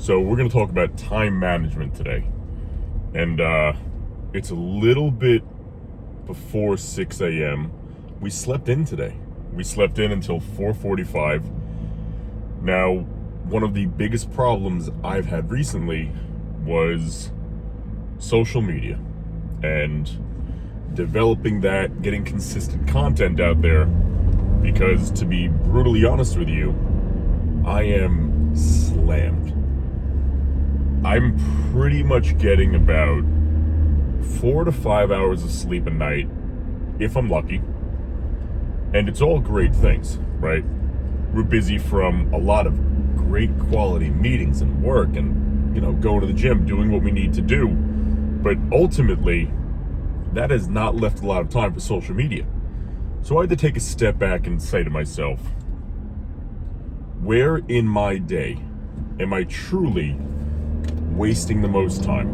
So we're going to talk about time management today. And it's a little bit before 6 a.m. We slept in today. We slept in until 4:45. Now, one of the biggest problems I've had recently was social media and developing that, getting consistent content out there. Because to be brutally honest with you, I am slammed. I'm pretty much getting about 4 to 5 hours of sleep a night, if I'm lucky. And it's all great things, right? We're busy from a lot of great quality meetings and work and, going to the gym, doing what we need to do. But ultimately, that has not left a lot of time for social media. So I had to take a step back and say to myself, where in my day am I truly wasting the most time?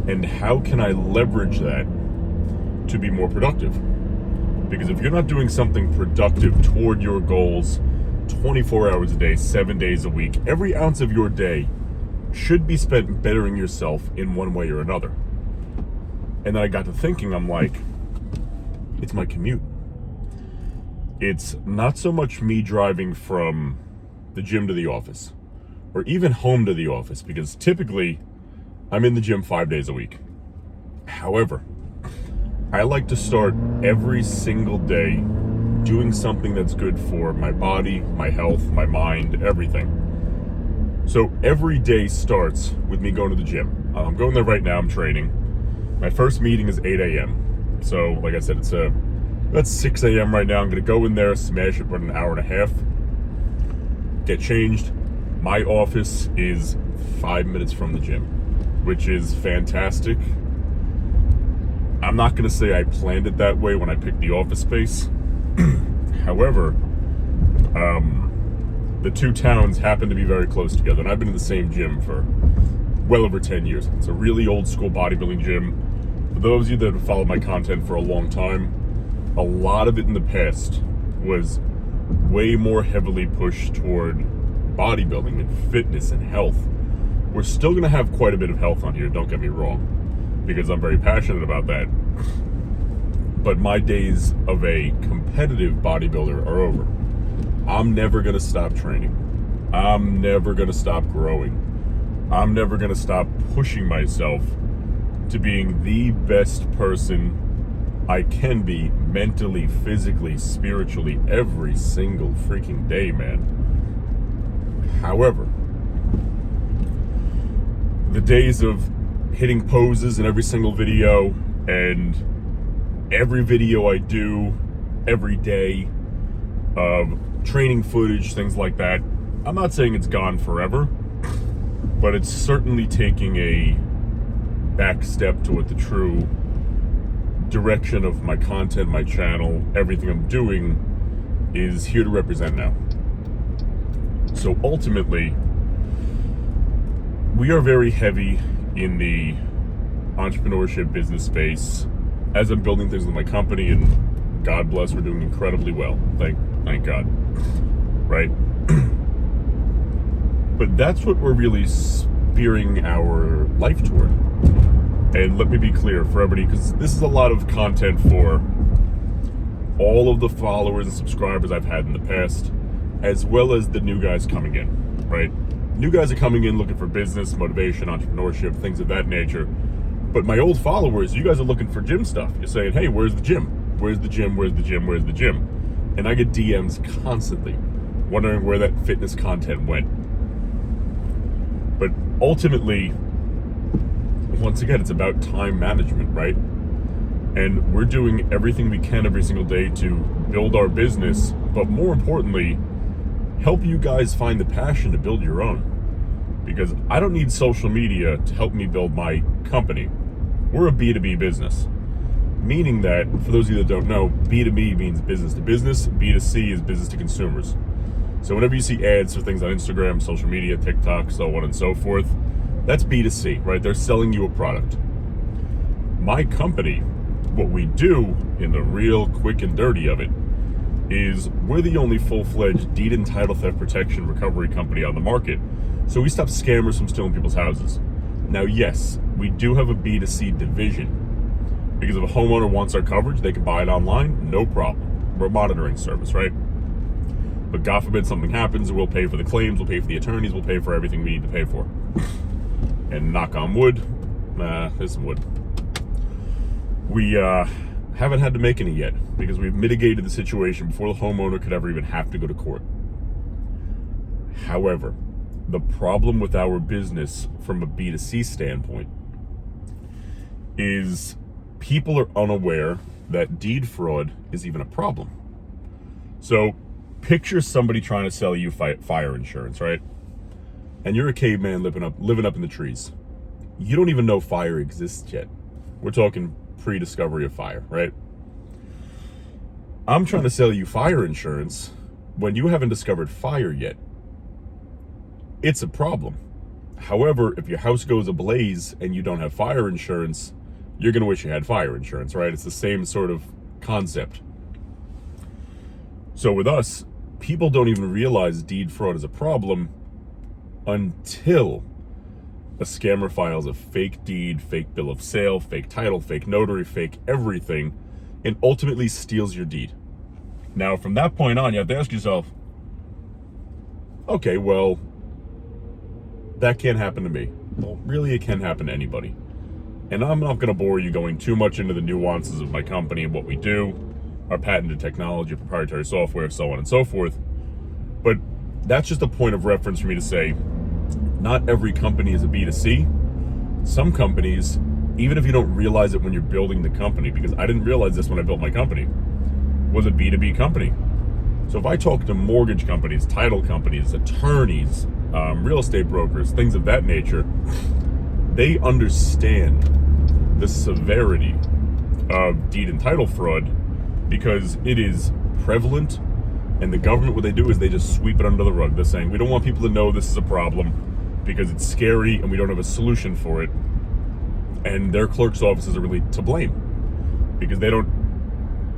And how can I leverage that to be more productive? Because if you're not doing something productive toward your goals 24 hours a day, 7 days a week, every ounce of your day should be spent bettering yourself in one way or another. And then I got to thinking, I'm like, it's my commute. It's not so much me driving from the gym to the office or even home to the office, because typically I'm in the gym 5 days a week. However, I like to start every single day doing something that's good for my body, my health, my mind, everything. So every day starts with me going to the gym. I'm going there right now, I'm training. My first meeting is 8 a.m. So like I said, that's 6 a.m. right now. I'm gonna go in there, smash it for an hour and a half, get changed. My office is 5 minutes from the gym, which is fantastic. I'm not gonna say I planned it that way when I picked the office space. However, the two towns happen to be very close together, and I've been in the same gym for well over 10 years. It's a really old school bodybuilding gym. For those of you that have followed my content for a long time, a lot of it in the past was way more heavily pushed toward bodybuilding and fitness and health. We're still going to have quite a bit of health on here, don't get me wrong, because I'm very passionate about that. But my days of a competitive bodybuilder are over. I'm never going to stop training. I'm never going to stop growing. I'm never going to stop pushing myself to being the best person I can be mentally, physically, spiritually, every single freaking day, man. However, the days of hitting poses in every single video and every video I do every day of training footage, things like that, I'm not saying it's gone forever, but it's certainly taking a back step toward the true direction of my content, my channel, everything I'm doing is here to represent now. So ultimately, we are very heavy in the entrepreneurship business space as I'm building things with my company, and God bless, we're doing incredibly well. Thank God, right? But that's what we're really steering our life toward. And let me be clear for everybody, because this is a lot of content for all of the followers and subscribers I've had in the past, as well as the new guys coming in, right? New guys are coming in looking for business, motivation, entrepreneurship, things of that nature. But my old followers, you guys are looking for gym stuff. You're saying, hey, where's the gym? Where's the gym? Where's the gym? Where's the gym? And I get DMs constantly wondering where that fitness content went. But ultimately, once again, it's about time management, right? And we're doing everything we can every single day to build our business, but more importantly, help you guys find the passion to build your own. Because I don't need social media to help me build my company. We're a B2B business. Meaning that, for those of you that don't know, B2B means business to business, B2C is business to consumers. So whenever you see ads for things on Instagram, social media, TikTok, so on and so forth, that's B2C, right? They're selling you a product. My company, what we do in the real quick and dirty of it is we're the only full-fledged deed and title theft protection recovery company on the market. So we stop scammers from stealing people's houses. Now, yes, we do have a B2C division. Because if a homeowner wants our coverage, they can buy it online, no problem. We're a monitoring service, right? But God forbid something happens, we'll pay for the claims, we'll pay for the attorneys, we'll pay for everything we need to pay for. And knock on wood, there's some wood. We haven't had to make any yet because we've mitigated the situation before the homeowner could ever even have to go to court. However, the problem with our business from a B2C standpoint is people are unaware that deed fraud is even a problem. So picture somebody trying to sell you fire insurance, right? And you're a caveman living up in the trees. You don't even know fire exists yet. We're talking pre-discovery of fire, right? I'm trying to sell you fire insurance when you haven't discovered fire yet. It's a problem. However, if your house goes ablaze and you don't have fire insurance, you're going to wish you had fire insurance, right? It's the same sort of concept. So with us, people don't even realize deed fraud is a problem until a scammer files a fake deed, fake bill of sale, fake title, fake notary, fake everything, and ultimately steals your deed. Now, from that point on, you have to ask yourself, okay, well, that can't happen to me. Well, really, it can happen to anybody. And I'm not going to bore you going too much into the nuances of my company and what we do, our patented technology, proprietary software, so on and so forth. But that's just a point of reference for me to say, not every company is a B2C. Some companies, even if you don't realize it when you're building the company, because I didn't realize this when I built my company, was a B2B company. So if I talk to mortgage companies, title companies, attorneys, real estate brokers, things of that nature, they understand the severity of deed and title fraud because it is prevalent, and the government, what they do is they just sweep it under the rug. They're saying, we don't want people to know this is a problem because it's scary and we don't have a solution for it. And their clerk's offices are really to blame because they don't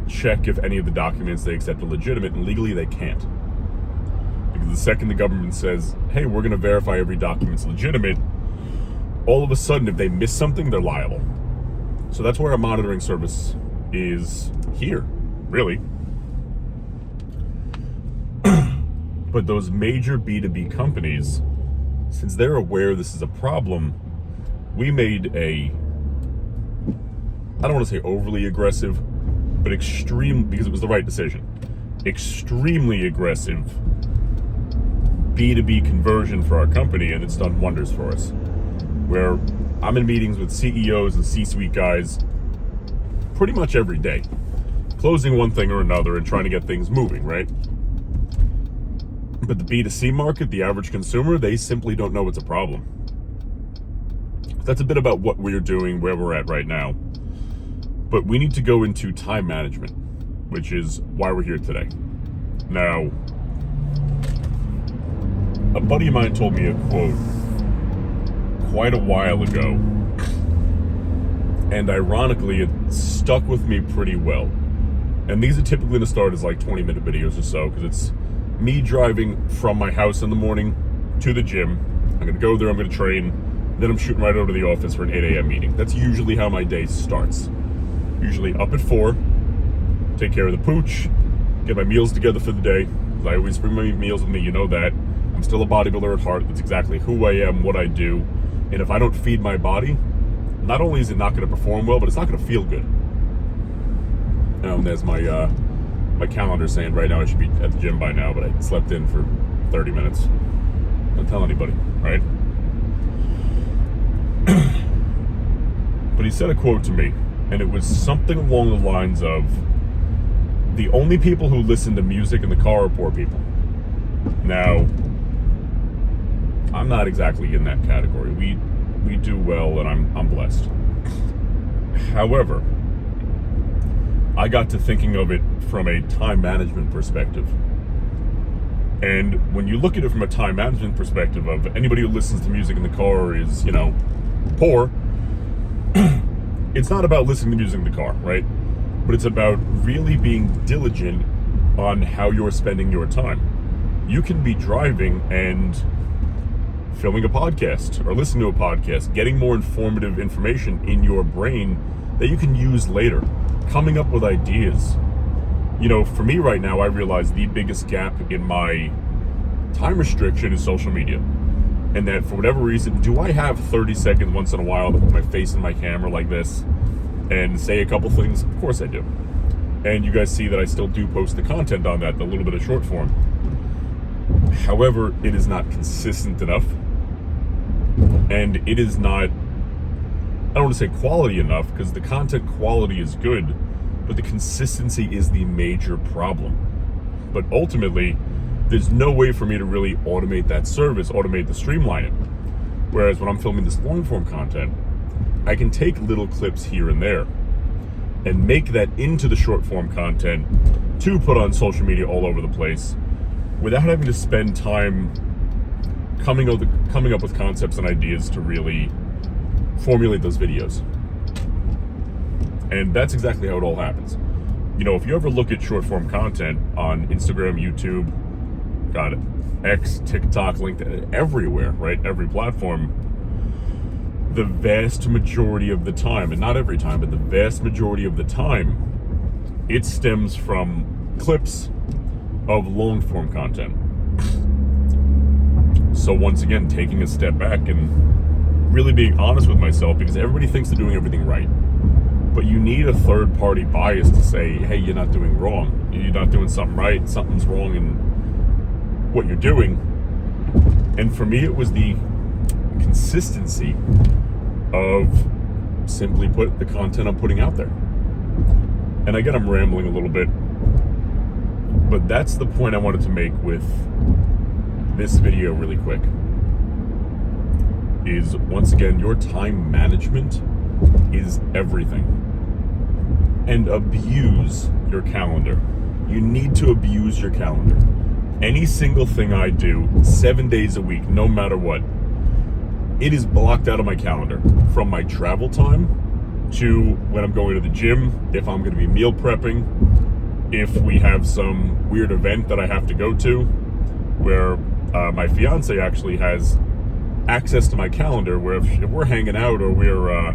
check if any of the documents they accept are legitimate, and legally they can't. Because the second the government says, hey, we're going to verify every document's legitimate, all of a sudden, if they miss something, they're liable. So that's where our monitoring service is here, really. But those major B2B companies, since they're aware this is a problem, we made I don't want to say overly aggressive, but extreme, because it was the right decision, extremely aggressive B2B conversion for our company, and it's done wonders for us. Where I'm in meetings with CEOs and C-suite guys pretty much every day, closing one thing or another and trying to get things moving, right? But the B2C market, the average consumer, they simply don't know it's a problem. That's a bit about what we're doing, where we're at right now. But we need to go into time management, which is why we're here today. Now, a buddy of mine told me a quote quite a while ago, and ironically, it stuck with me pretty well. And these are typically going to start as like 20-minute videos or so, because it's me driving from my house in the morning to the gym. I'm going to go there, I'm going to train, then I'm shooting right over to the office for an 8 a.m. meeting. That's usually how my day starts. Usually up at 4, take care of the pooch, get my meals together for the day. I always bring my meals with me, you know that. I'm still a bodybuilder at heart. That's exactly who I am, what I do. And if I don't feed my body, not only is it not going to perform well, but it's not going to feel good. There's my calendar saying right now I should be at the gym by now, but I slept in for 30 minutes. Don't tell anybody, right? But he said a quote to me, and it was something along the lines of, the only people who listen to music in the car are poor people. Now, I'm not exactly in that category. We do well, and I'm blessed. However, I got to thinking of it from a time management perspective. And when you look at it from a time management perspective of anybody who listens to music in the car is, poor, it's not about listening to music in the car, right? But it's about really being diligent on how you're spending your time. You can be driving and filming a podcast or listening to a podcast, getting more informative information in your brain that you can use later, coming up with ideas. You know, for me right now, I realize the biggest gap in my time restriction is social media. And that for whatever reason, do I have 30 seconds once in a while to put my face in my camera like this and say a couple things? Of course I do. And you guys see that I still do post the content on that, a little bit of short form. However, it is not consistent enough. And it is not, I don't want to say quality enough, because the content quality is good, but the consistency is the major problem. But ultimately, there's no way for me to really automate that service, streamline it. Whereas when I'm filming this long form content, I can take little clips here and there and make that into the short form content to put on social media all over the place without having to spend time coming up with concepts and ideas to really formulate those videos. And that's exactly how it all happens. You know, if you ever look at short form content on Instagram, YouTube, got it, X, TikTok, LinkedIn, everywhere, right? Every platform, the vast majority of the time, and not every time, but the vast majority of the time, it stems from clips of long form content. So once again, taking a step back and really being honest with myself, because everybody thinks they're doing everything right. But you need a third party bias to say, hey, you're not doing wrong. You're not doing something right. Something's wrong in what you're doing. And for me, it was the consistency of simply put the content I'm putting out there. And again, I'm rambling a little bit, but that's the point I wanted to make with this video really quick. Is once again, your time management is everything. And abuse your calendar. You need to abuse your calendar. Any single thing I do 7 days a week, no matter what, it is blocked out of my calendar. From my travel time to when I'm going to the gym, if I'm going to be meal prepping, if we have some weird event that I have to go to, where my fiance actually has access to my calendar, where if we're hanging out or we're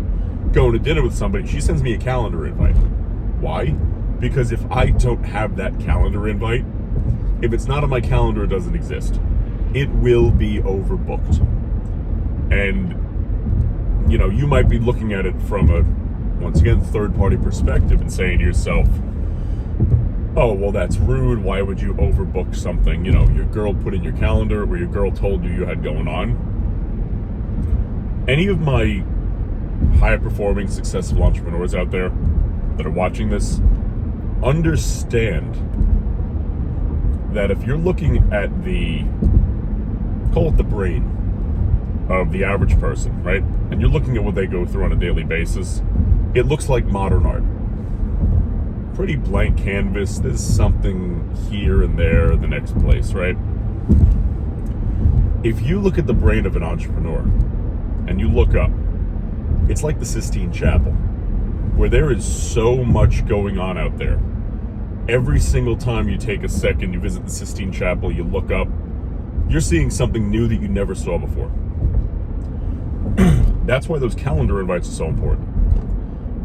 going to dinner with somebody, she sends me a calendar invite. Why? Because if I don't have that calendar invite, if it's not on my calendar, it doesn't exist. It will be overbooked. And, you know, you might be looking at it from a, once again, third-party perspective and saying to yourself, oh, well, that's rude. Why would you overbook something, you know, your girl put in your calendar or your girl told you had going on? Any of my high-performing, successful entrepreneurs out there that are watching this, understand that if you're looking at the, call it the brain of the average person, right? And you're looking at what they go through on a daily basis, it looks like modern art. Pretty blank canvas, there's something here and there, the next place, right? If you look at the brain of an entrepreneur and you look up, it's like the Sistine Chapel, where there is so much going on out there. Every single time you take a second, you visit the Sistine Chapel, you look up, you're seeing something new that you never saw before. That's why those calendar invites are so important.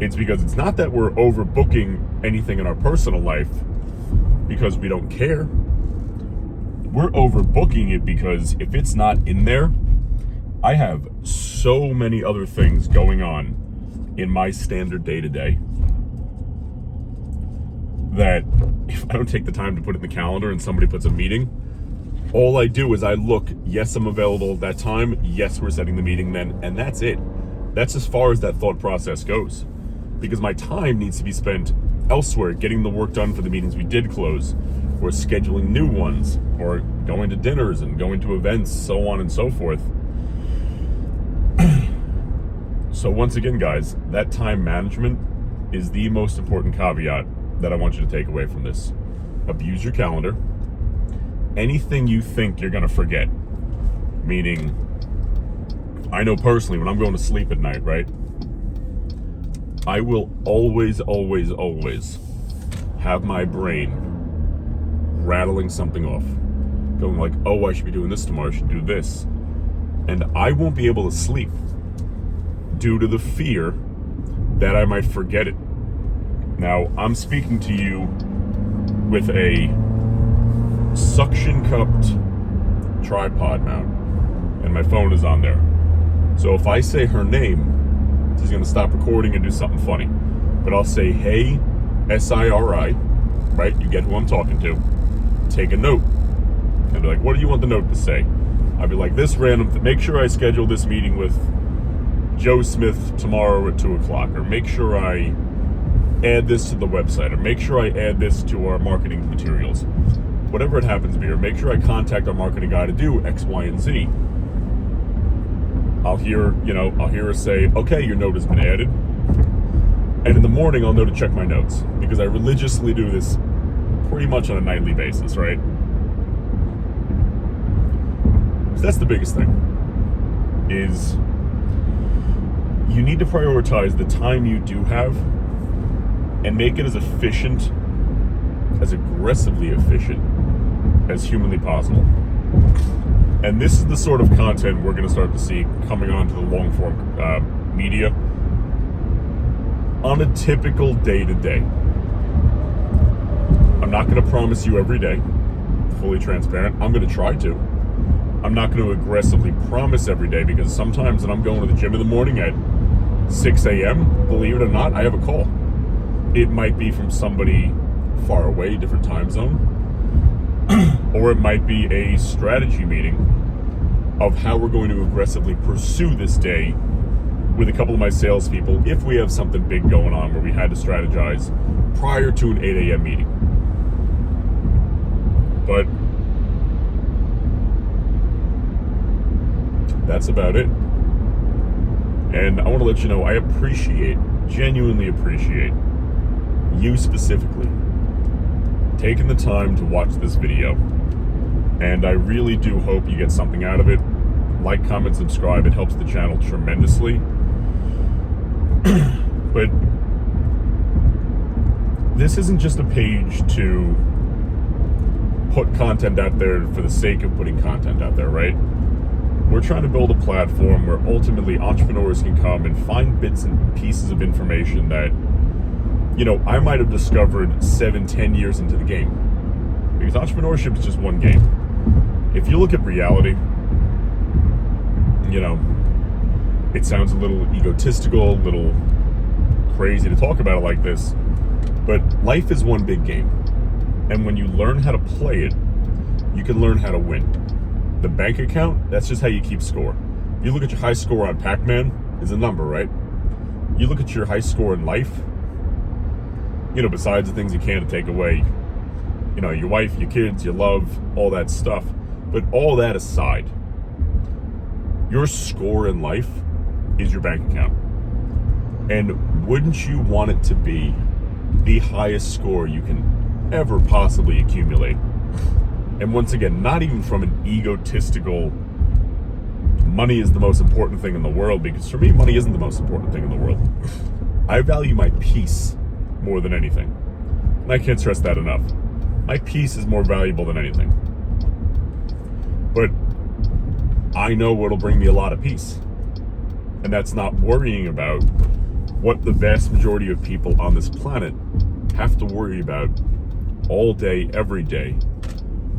It's because it's not that we're overbooking anything in our personal life because we don't care. We're overbooking it because if it's not in there, I have so many other things going on in my standard day-to-day that if I don't take the time to put it in the calendar and somebody puts a meeting, all I do is I look, yes, I'm available at that time, yes, we're setting the meeting then, and that's it. That's as far as that thought process goes. Because my time needs to be spent elsewhere, getting the work done for the meetings we did close, or scheduling new ones, or going to dinners and going to events, so on and so forth. So once again, guys, that time management is the most important caveat that I want you to take away from this. Abuse your calendar. Anything you think you're going to forget, meaning, I know personally when I'm going to sleep at night, right? I will always have my brain rattling something off, going like, oh, I should be doing this tomorrow, I should do this. And I won't be able to sleep due to the fear that I might forget it. Now, I'm speaking to you with a suction cupped tripod mount, and my phone is on there. So if I say her name, she's going to stop recording and do something funny. But I'll say, hey, SIRI, right? You get who I'm talking to. Take a note. And be like, what do you want the note to say? I'd be like, this random, make sure I schedule this meeting with Joe Smith tomorrow at 2 o'clock, or make sure I add this to the website, or make sure I add this to our marketing materials. Whatever it happens to be, or make sure I contact our marketing guy to do X, Y, and Z. I'll hear her say, okay, your note has been added. And in the morning, I'll know to check my notes, because I religiously do this pretty much on a nightly basis, right? So that's the biggest thing, is you need to prioritize the time you do have and make it as efficient, as aggressively efficient as humanly possible. And this is the sort of content we're going to start to see coming onto the long form media on a typical day-to-day. I'm not going to promise you every day, fully transparent. I'm going to try to. I'm not going to aggressively promise every day, because sometimes when I'm going to the gym in the morning at 6 a.m., believe it or not, I have a call. It might be from somebody far away, different time zone, or it might be a strategy meeting of how we're going to aggressively pursue this day with a couple of my salespeople if we have something big going on where we had to strategize prior to an 8 a.m. meeting. But that's about it. And I want to let you know, I genuinely appreciate you specifically taking the time to watch this video. And I really do hope you get something out of it. Like, comment, subscribe. It helps the channel tremendously. But this isn't just a page to put content out there for the sake of putting content out there, right? We're trying to build a platform where ultimately entrepreneurs can come and find bits and pieces of information that, I might have discovered 7-10 years into the game. Because entrepreneurship is just one game. If you look at reality, it sounds a little egotistical, a little crazy to talk about it like this, but life is one big game. And when you learn how to play it, you can learn how to win. The bank account, that's just how you keep score. You look at your high score on Pac-Man, is a number, right? You look at your high score in life, besides the things you can't take away, your wife, your kids, your love, all that stuff. But all that aside, your score in life is your bank account. And wouldn't you want it to be the highest score you can ever possibly accumulate? And once again, not even from an egotistical, money is the most important thing in the world, because for me, money isn't the most important thing in the world. I value my peace more than anything. And I can't stress that enough. My peace is more valuable than anything. But I know what'll bring me a lot of peace. And that's not worrying about what the vast majority of people on this planet have to worry about all day, every day,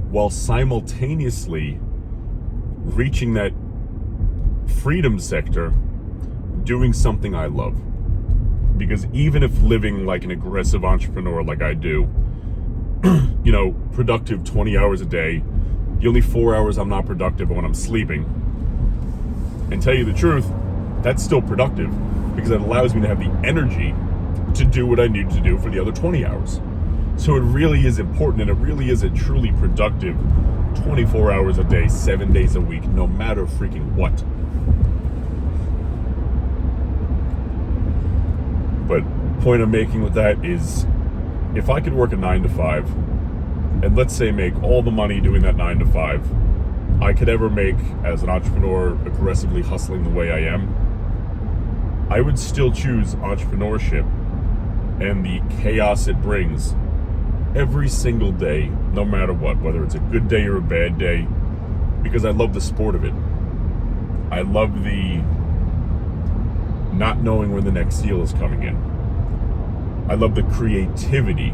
while simultaneously reaching that freedom sector, doing something I love. Because even if living like an aggressive entrepreneur like I do, productive 20 hours a day, the only 4 hours I'm not productive are when I'm sleeping. And tell you the truth, that's still productive, because it allows me to have the energy to do what I need to do for the other 20 hours. So it really is important, and it really is a truly productive 24 hours a day, 7 days a week, no matter freaking what. But point I'm making with that is, if I could work a 9 to 5, and let's say make all the money doing that 9 to 5 I could ever make as an entrepreneur, aggressively hustling the way I am, I would still choose entrepreneurship and the chaos it brings every single day, no matter what, whether it's a good day or a bad day, because I love the sport of it. I love the not knowing when the next seal is coming in. I love the creativity,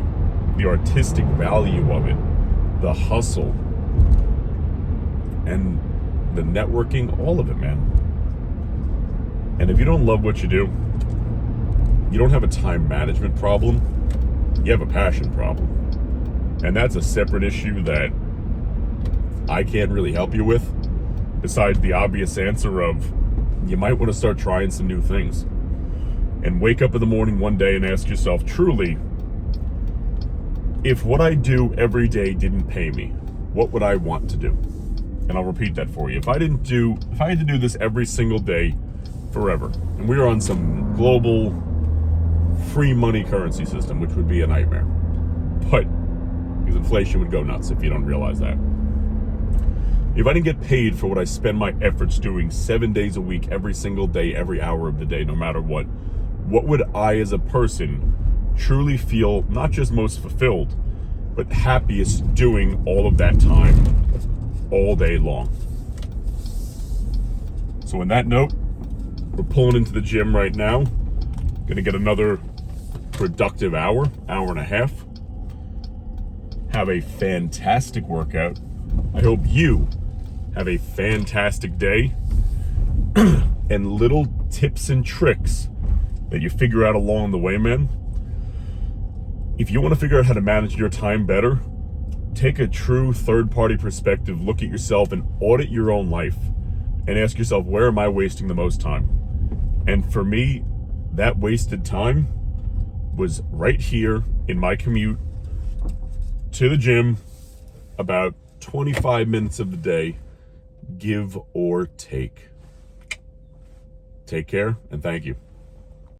the artistic value of it, the hustle, and the networking, all of it, man. And if you don't love what you do, you don't have a time management problem, you have a passion problem. And that's a separate issue that I can't really help you with, besides the obvious answer of you might want to start trying some new things. And wake up in the morning one day and ask yourself, truly, if what I do every day didn't pay me, what would I want to do? And I'll repeat that for you. If I had to do this every single day forever, and we were on some global free money currency system, which would be a nightmare. But because inflation would go nuts if you don't realize that. If I didn't get paid for what I spend my efforts doing 7 days a week, every single day, every hour of the day, no matter what would I as a person truly feel not just most fulfilled, but happiest doing all of that time, all day long? So on that note, we're pulling into the gym right now. Gonna get another productive hour and a half. Have a fantastic workout. I hope you have a fantastic day. And little tips and tricks that you figure out along the way, man. If you want to figure out how to manage your time better, take a true third-party perspective, look at yourself and audit your own life and ask yourself, where am I wasting the most time? And for me, that wasted time was right here in my commute to the gym, about 25 minutes of the day, give or take. Take care, and thank you.